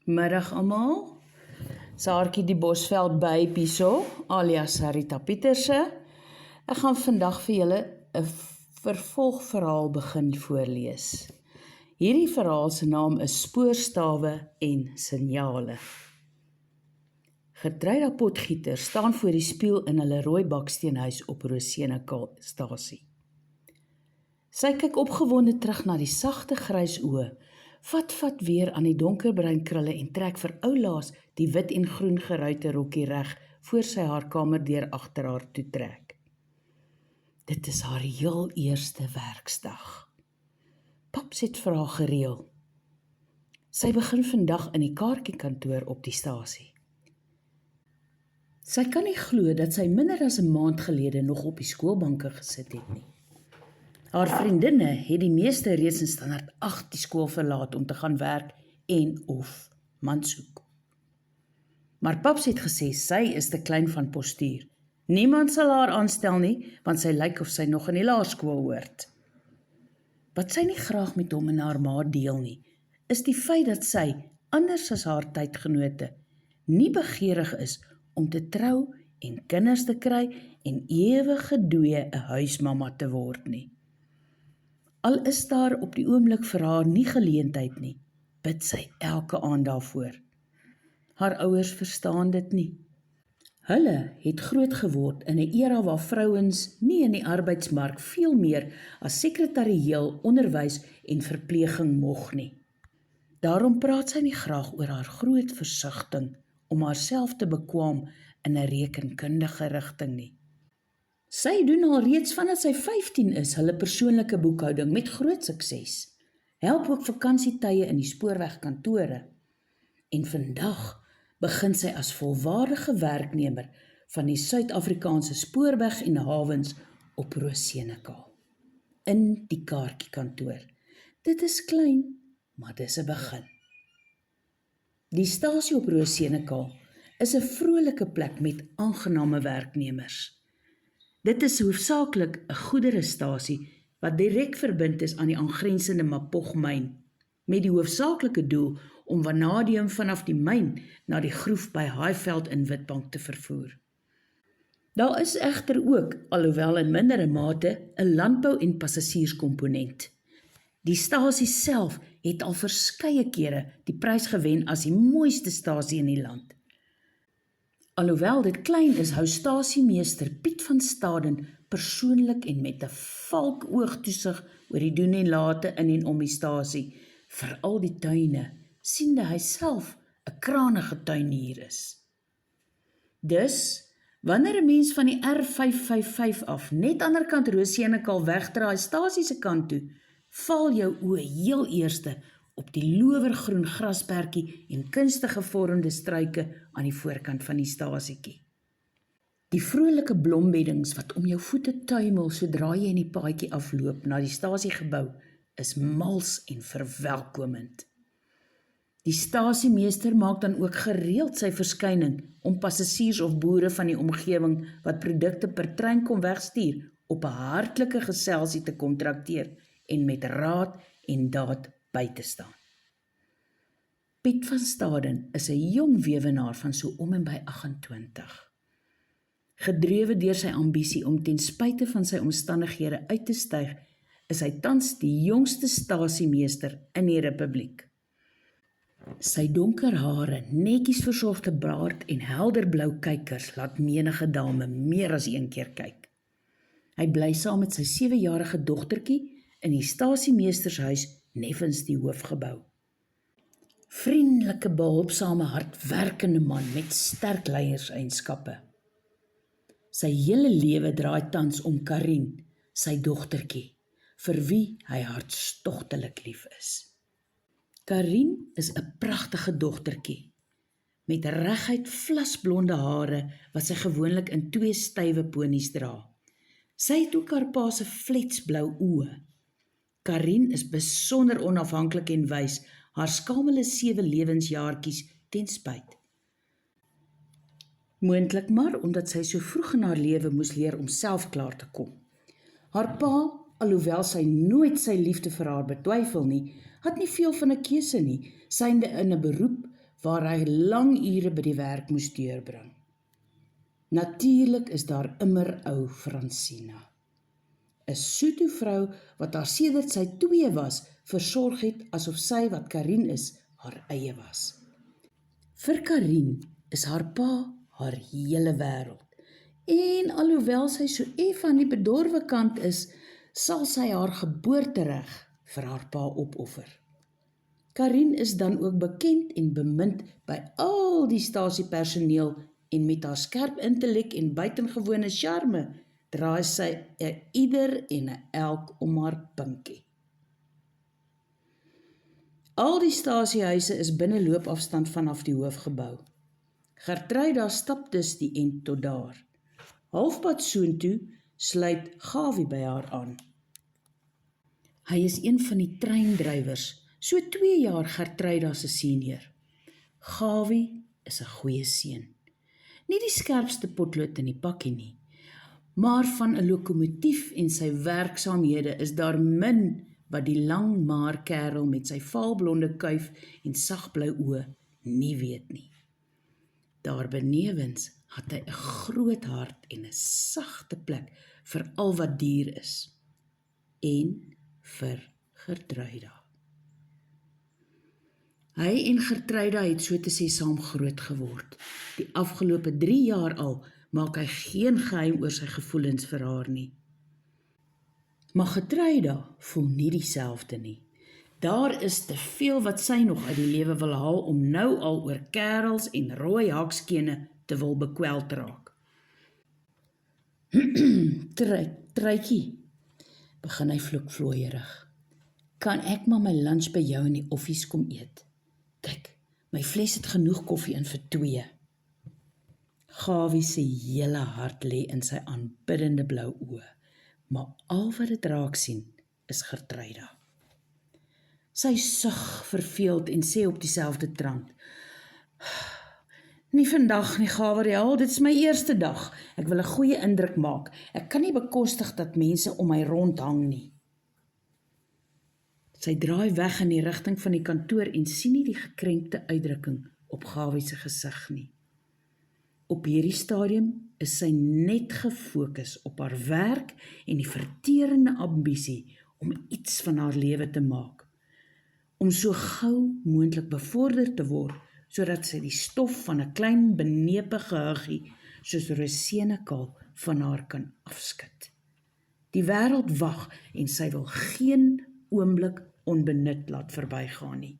Middag almal. Saartjie die Bosveld by hierso, alias Sarita Pieterse. Ek gaan vandag vir julle 'n vervolgverhaal begin voorlees. Hierdie verhaal se naam is Spoorstawe en Signale. Gertruida Potgieter staan voor die spieël in hulle rooi baksteenhuis op Rosenekaalstasie. Sy kyk opgewonde terug na die sagte grys oë, vat weer aan die donkerbruin krulle en trek vir oulaas die wit en groen geruite rokkie reg voor sy haar kamerdeur agter haar toe trek. Dit is haar heel eerste werksdag. Paps het vir haar gereël. Sy begin vandag in die kaartjiekantoor op die stasie. Sy kan nie glo dat sy minder as 'n maand gelede nog op die skoolbanke gesit het nie. Haar vriendinne het die meeste reeds in standaard 8 die skool verlaat om te gaan werk en of man soek. Maar paps het gesê sy is te klein van postuur. Niemand sal haar aanstel nie, want sy lyk of sy nog in die laerskool hoort. Wat sy nie graag met hom en haar ma deel nie, is die feit dat sy, anders as haar tydgenote, nie begeerig is om te trou en kinders te kry en ewige dooie 'n huismamma te word nie. Al is daar op die oomblik vir haar nie geleentheid nie, bid sy elke aand daarvoor. Haar ouers verstaan dit nie. Hulle het groot geword in 'n era waar vrouens nie in die arbeidsmark veel meer as sekretarieel onderwys en verpleging mog nie. Daarom praat sy nie graag oor haar groot versigtiging om haarself te bekwam in 'n rekenkundige rigting nie. Sy doen al reeds vandat sy 15 is hulle persoonlike boekhouding met groot sukses. Help ook vakansietye in die spoorwegkantore. En vandag begin sy as volwaardige werknemer van die Suid-Afrikaanse spoorweg en hawens op Rosenekaal. In die kaartjiekantoor. Dit is klein, maar dis 'n begin. Die stasie op Rosenekaal is 'n vrolike plek met aangename werknemers. Dit is hoofsaaklik 'n goederestasie wat direk verbind is aan die aangrensende Mapog-myn, met die hoofsaaklike doel om vanadium vanaf die myn na die groef by Highveld in Witbank te vervoer. Daar is egter ook, alhoewel in mindere mate, 'n landbou- en passasierskomponent. Die stasie self het al verskeie kere die prys gewen as die mooiste stasie in die land. Alhoewel dit klein is, hou stasiemeester Piet van Staden persoonlik en met 'n valkoog toesig oor die doen en late in en om die stasie, veral die tuine, siende hy self 'n kranige tuinier is. Dus, wanneer 'n mens van die R555 af net aanderkant Rosenekaal wegdraai stasie se kant toe, val jou oë heel eerste op die lowergroen grasperkie en kunstig gevormde struike aan die voorkant van die stasietjie. Die vrolike blombeddings wat om jou voete tuimel sodra jy in die paadjie afloop na die stasiegebou is mals en verwelkomend. Die stasiemeester maak dan ook gereeld sy verskyning om passasiers of boere van die omgewing wat produkte per trein kom wegstuur op 'n hartlike geselsie te kom trakteer en met raad en daad by te staan. Piet van Staden is 'n jong weewenaar van so om en by 28. Gedrewe deur sy ambisie om ten spyte van sy omstandighede uit te styg, is hy tans die jongste stasiemeester in die Republiek. Sy donker hare, netjies versorgde baard en helderblou kykers laat menige dame meer as een keer kyk. Hy bly saam met sy 7-jarige dogtertjie in die stasiemeestershuis neffens die hoofgebou. Vriendelike, behulpsame, hardwerkende man met sterk leierseienskappe. Sy hele lewe draai tans om Karin, sy dogtertjie, vir wie hy hartstogtelik lief is. Karin is 'n pragtige dogtertjie, met reguit vlasblonde hare wat sy gewoonlik in 2 stywe ponies dra. Sy het ook haar pa se fletsblou oë. Karin is besonder onafhanklik en wys, haar skamele 7 lewensjaartjies ten spyt. Moontlik maar omdat sy so vroeg in haar lewe moes leer om self klaar te kom. Haar pa, alhoewel sy nooit sy liefde vir haar betwyfel nie, had nie veel van 'n keuse nie, synde in 'n beroep waar hy lang ure by die werk moes deurbring. Natuurlik is daar immer ou Francina, 'n Sotho vrou wat haar sedert sy 2 was, versorg het asof sy wat Karin is, haar eie was. Vir Karin is haar pa haar hele wêreld. En alhoewel sy so eff aan die bedorwe kant is, sal sy haar geboortereg vir haar pa opoffer. Karin is dan ook bekend en bemind by al die stasiepersoneel en met haar skerp intellek en buitengewone charme draai sy ieder en elk om haar pinkie. Al die stasiehuise is binne loopafstand vanaf die hoofgebou. Gertruida stap dus die end tot daar. Halfpad soontoe sluit Gawie by haar aan. Hy is een van die treindrywers, so 2 jaar Gertruida se senior. Gawie is 'n goeie seun. Nie die skerpste potlood in die pakkie nie, maar van 'n lokomotief en sy werksaamhede is daar min wat die lang maar kerel met sy vaalblonde kuif en sagblou oë nie weet nie. Daar benewens het hy 'n groot hart en 'n sagte plek vir al wat dier is. En vir Gertruida. Hy en Gertruida het so te sê saam groot geword. Die afgelope 3 jaar al maak hy geen geheim oor sy gevoelens vir haar nie. Maar Gertruida voel nie dieselfde nie. Daar is te veel wat sy nog uit die lewe wil haal om nou al oor kerels en rooi hakskene te wil bekweld raak. Truitjie, begin hy vloekvlooierig. Kan ek maar my lunch by jou in die offies kom eet? Kyk, my fles het genoeg koffie in vir 2. Gawie se hele hart lê in sy aanbiddende blou oë, maar al wat dit raak sien is Gertruida. Sy sug verveeld en sê op dieselfde trant: Nie vandag nie, Gabriel, dit is my eerste dag. Ek wil 'n goeie indruk maak. Ek kan nie bekostig dat mense om my rondhang nie. Sy draai weg in die rigting van die kantoor en sien nie die gekrenkte uitdrukking op Gawie se gesig nie. Op hierdie stadium is sy net gefokus op haar werk en die verterende ambisie om iets van haar lewe te maak. Om so gou moontlik bevorder te word, sodat sy die stof van 'n klein benepe gehuggie soos rosenekaal van haar kan afskud. Die wêreld wag en sy wil geen oomblik onbenut laat verbygaan nie.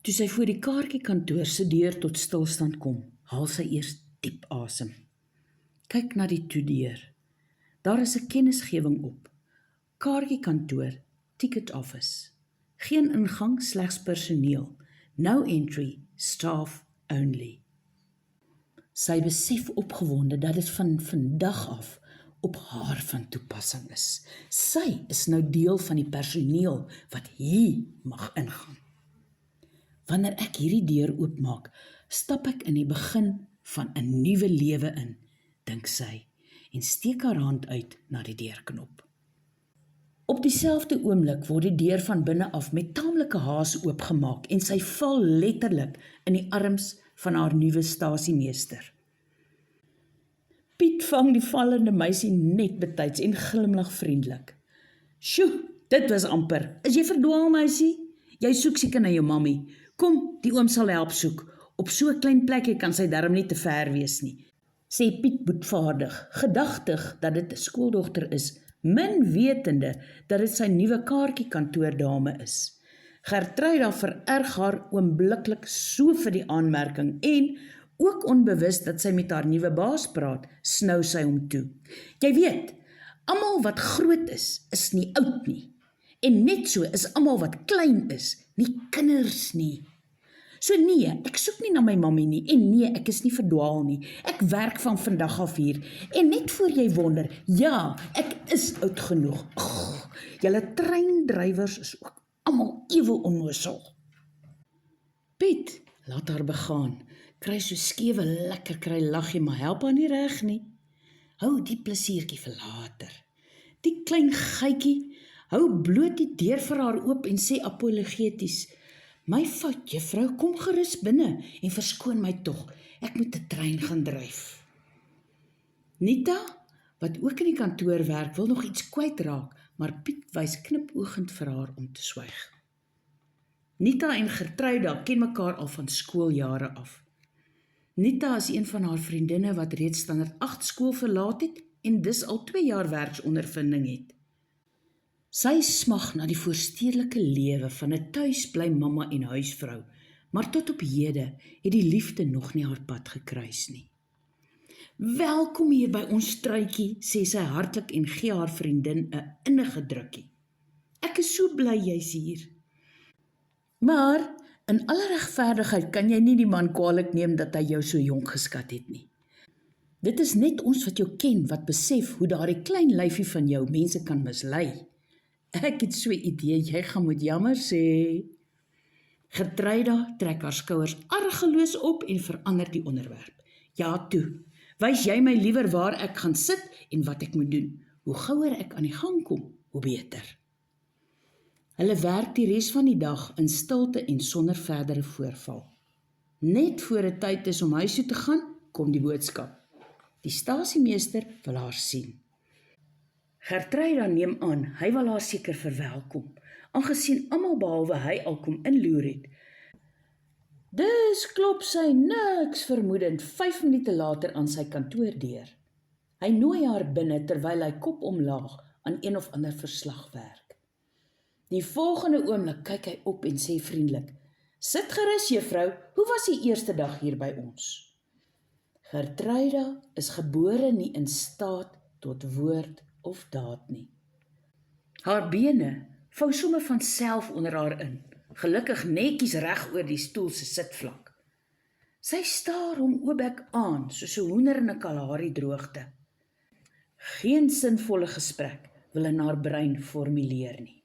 Toe sy voor die kaartjiekantoor se deur tot stilstand kom, haal sy eers diep asem. Kyk na die toedeur. Daar is 'n kennisgewing op. Kaartjiekantoor, ticket office. Geen ingang, slegs personeel. No entry, staff only. Sy besef opgewonde dat dit van vandag af op haar van toepassing is. Sy is nou deel van die personeel wat hier mag ingaan. Wanneer ek hierdie deur oopmaak, stap ek in die begin van 'n nuwe lewe in, dink sy, en steek haar hand uit na die deurknop. Op dieselfde oomblik word die deur van binne af met taamlike haas oopgemaak en sy val letterlik in die arms van haar nuwe stasiemeester. Piet vang die vallende meisie net betyds en glimlag vriendelik. "Sjoe, dit was amper. Is jy verdwaal, meisie? Jy soek seker na jou mammie. Kom, die oom sal help soek. Op so 'n klein plekkie kan sy darm nie te ver wees nie," sê Piet boetvaardig, gedagtig dat dit 'n skooldogter is, min wetende dat dit sy nuwe kaartjiekantoordame is. Gertruida vererg haar oombliklik so vir die aanmerking en, ook onbewus dat sy met haar nuwe baas praat, snou sy hom toe. "Jy weet, almal wat groot is nie oud nie. En net so is almal wat klein is, nie kinders nie. So nee, ek soek nie na my mammie nie, en nee, ek is nie verdwaal nie. Ek werk van vandag af hier, en net voor jy wonder, ja, ek is oud genoeg. Ag, julle treindrywers is ook almal ewe onnoosel." Piet, laat haar begaan, kry so skewe lekker kry laggie, maar help haar nie reg nie. Hou die plesiertjie vir later. Die klein geitjie hou bloot die deur vir haar oop en sê apologeties, My fout, juffrou, kom gerus binne en verskoon my tog. Ek moet 'n trein gaan dryf. Nita, wat ook in die kantoor werk, wil nog iets kwytraak, maar Piet wys knipoogend vir haar om te swyg. Nita en Gertruida ken mekaar al van skooljare af. Nita is een van haar vriendinne wat reeds standaard 8 skool verlaat het en dus al 2 jaar werksondervinding het. Sy smag na die voorstedelike lewe van 'n tuisbly mamma en huisvrou, maar tot op hede het die liefde nog nie haar pad gekruis nie. Welkom hier by ons struitjie, sê sy hartlik en gee haar vriendin 'n innige drukkie. Ek is so bly jy's hier. Maar in alle regverdigheid kan jy nie die man kwaadlik neem dat hy jou so jonk geskat het nie. Dit is net ons wat jou ken wat besef hoe daardie klein lyfie van jou mense kan mislei. Ek het so 'n idee jy gaan moet jammer sê. Gertruida trek haar skouers argeloos op en verander die onderwerp. Ja toe, wys jy my liewer waar ek gaan sit en wat ek moet doen. Hoe gouer ek aan die gang kom, hoe beter. Hulle werk die res van die dag in stilte en sonder verdere voorval. Net voor dit tyd is om huis toe te gaan, kom die boodskap. Die stasiemeester wil haar sien. Gertruida neem aan, hy wil haar seker verwelkom, aangesien almal behalwe hy al kom inloer het. Dus klop sy niks vermoedend 5 minute later aan sy kantoordeur. Hy nooi haar binne terwyl hy kop omlaag aan een of ander verslag werk. Die volgende oomblik kyk hy op en sê vriendelik, "Sit gerus juffrou, hoe was die eerste dag hier by ons?" Gertruida is gebore nie in staat tot woord of daad nie. Haar bene vou sommer van self onder haar in, gelukkig netjies reg oor die stoel se sitvlak. Sy staar hom oobek aan, soos 'n hoender in 'n Kalahari droogte. Geen sinvolle gesprek wil in haar brein formuleer nie.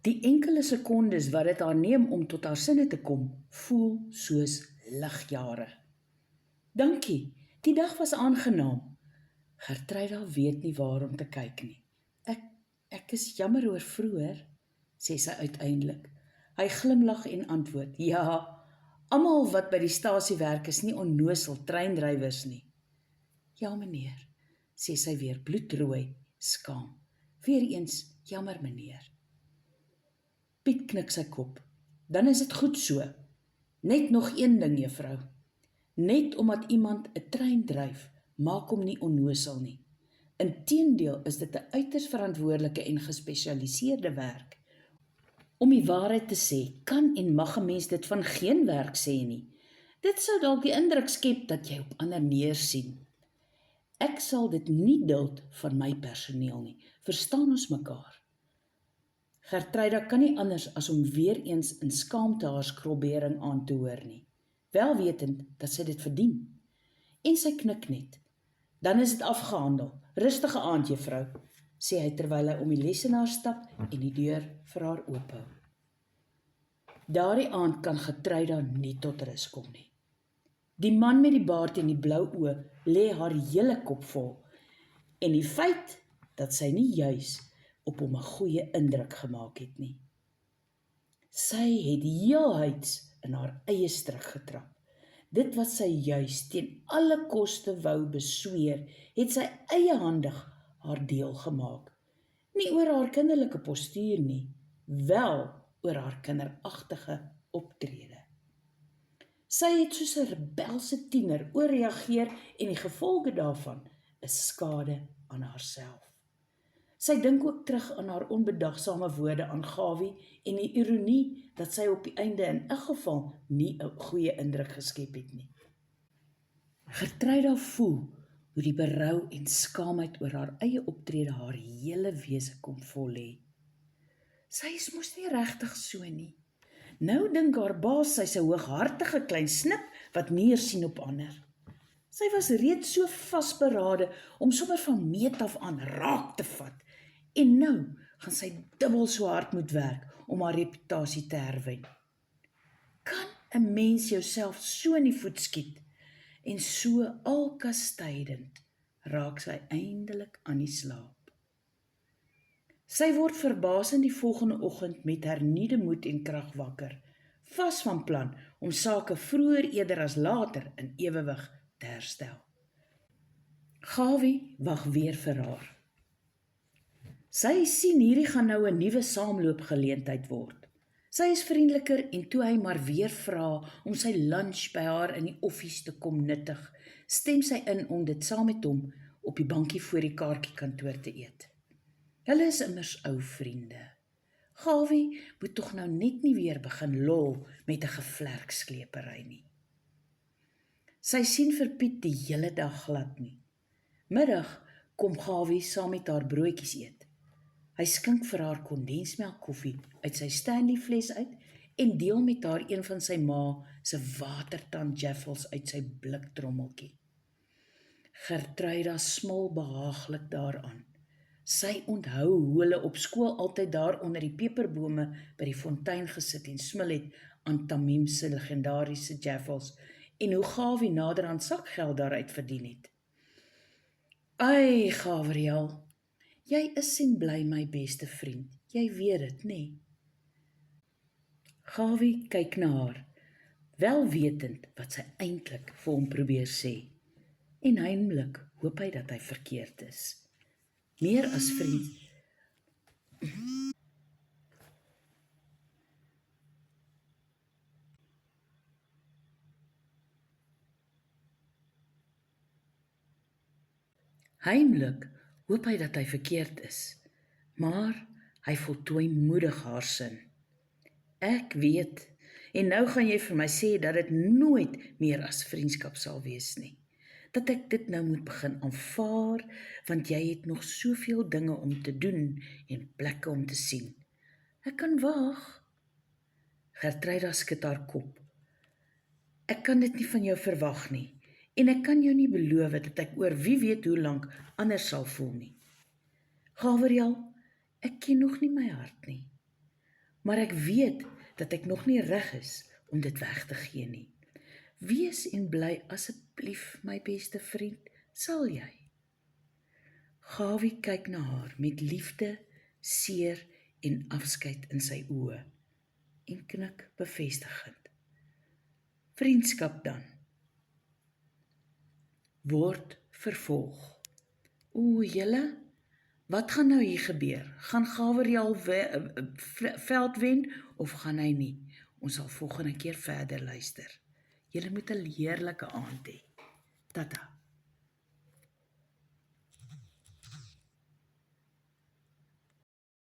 Die enkele sekondes wat dit haar neem om tot haar sinne te kom, voel soos ligjare. Dankie, die dag was aangenaam. Gertruida weet nie waar om te kyk nie. Ek is jammer oor vroeër, sê sy uiteindelik. Hy glimlag en antwoord, ja, almal wat by die stasie werk is nie onnosel treindrywers nie. Ja meneer, sê sy weer bloedrooi, skaam. Weereens, jammer meneer. Piet knik sy kop. Dan is dit goed so. Net nog een ding, juffrou. Net omdat iemand 'n trein dryf, maak hom nie onnosel nie. Inteendeel is dit 'n uiters verantwoordelike en gespesialiseerde werk. Om die waarheid te sê, kan en mag 'n mens dit van geen werk sê nie. Dit sou dalk die indruk skep dat jy op ander neersien. Ek sal dit nie duld van my personeel nie. Verstaan ons mekaar? Gertruida kan nie anders as om weer eens in skaamte haar skrobbering aan te hoor nie, wel wetend dat sy dit verdien. En sy knik net. Dan is dit afgehandel. Rustige aand, juffrou, sê hy terwyl hy om die lesenaar stap en die deur vir haar oophou. Daardie aand kan Gertruida nie tot rus kom nie. Die man met die baard en die blou oë lê haar hele kop vol en die feit dat sy nie juis op hom 'n goeie indruk gemaak het nie. Sy het heelhuids in haar eie stryk getrap. Dit wat sy juis teen alle koste wou besweer, het sy eiehandig haar deel gemaak. Nie oor haar kinderlike postuur nie, wel oor haar kinderagtige optrede. Sy het soos 'n rebelse tiener ooreageer en die gevolge daarvan is skade aan haarself. Sy dink ook terug aan haar onbedagsame woorde aan Gawie en die ironie dat sy op die einde in 'n geval nie 'n goeie indruk geskep het nie. Gertruida voel hoe die berou en skaamheid oor haar eie optrede haar hele wese kom vol lê. Sy is mos nie regtig so nie. Nou dink haar baas sy's 'n hooghartige klein snip wat neersien op ander. Sy was reeds so vasberade om sommer van meet af aan raak te vat. En nou gaan sy dubbel so hard moet werk om haar reputasie te herwen. Kan 'n mens jouself so in die voet skiet en so alkastydend raak sy eindelik aan die slaap. Sy word verbaasend die volgende oggend met hernieude moed en krag wakker, vas van plan om sake vroeër eerder as later in ewewig te herstel. Gawie wag weer vir haar. Sy sien hierdie gaan nou 'n nuwe saamloopgeleentheid word. Sy is vriendeliker en toe hy maar weer vra om sy lunch by haar in die offies te kom nuttig, stem sy in om dit saam met hom op die bankie voor die kaartjiekantoor te eet. Hulle is immers ou vriende. Gawie moet tog nou net nie weer begin lol met 'n gevlerksklepery nie. Sy sien vir Piet die hele dag glad nie. Middag kom Gawie saam met haar broodjies eet. Hy skink vir haar kondensmelk koffie uit sy Stanley fles uit en deel met haar een van sy ma se watertand jaffels uit sy bliktrommeltjie. Gertruida smil behaaglik daaraan. Sy onthou hoe hulle op skool altyd daar onder die peperbome by die fontein gesit en smil het aan Tamim se legendariese jaffels en hoe Gawie naderhand sakgeld daaruit verdien het. Ai, Gabriel, jy is en bly my beste vriend, jy weet dit, nê? Gawie kyk na haar, wel wetend wat sy eintlik vir hom probeer sê, en heimlik hoop hy dat hy verkeerd is. Meer as vriend. Heimlik hoop hy dat hy verkeerd is, maar hy voltooi moedig haar sin. Ek weet, en nou gaan jy vir my sê dat dit nooit meer as vriendskap sal wees nie. Dat ek dit nou moet begin aanvaar, want jy het nog soveel dinge om te doen en plekke om te sien. Ek kan wag. Gertruida skud haar kop. Ek kan dit nie van jou verwag nie, en ek kan jou nie beloof dat ek oor wie weet hoe lank anders sal voel nie. Gabriel, ek ken nog nie my hart nie, maar ek weet dat ek nog nie reg is om dit weg te gee nie. Wees en bly asseblief my beste vriend, sal jy? Gawie kyk na haar met liefde, seer en afskeid in sy oë en knik bevestigend. Vriendskap dan. Word vervolg. Julle, wat gaan nou hier gebeur? Gaan Gabriel veld wen of gaan hy nie? Ons sal volgende keer verder luister. Julle moet 'n heerlike aand hê. Tata.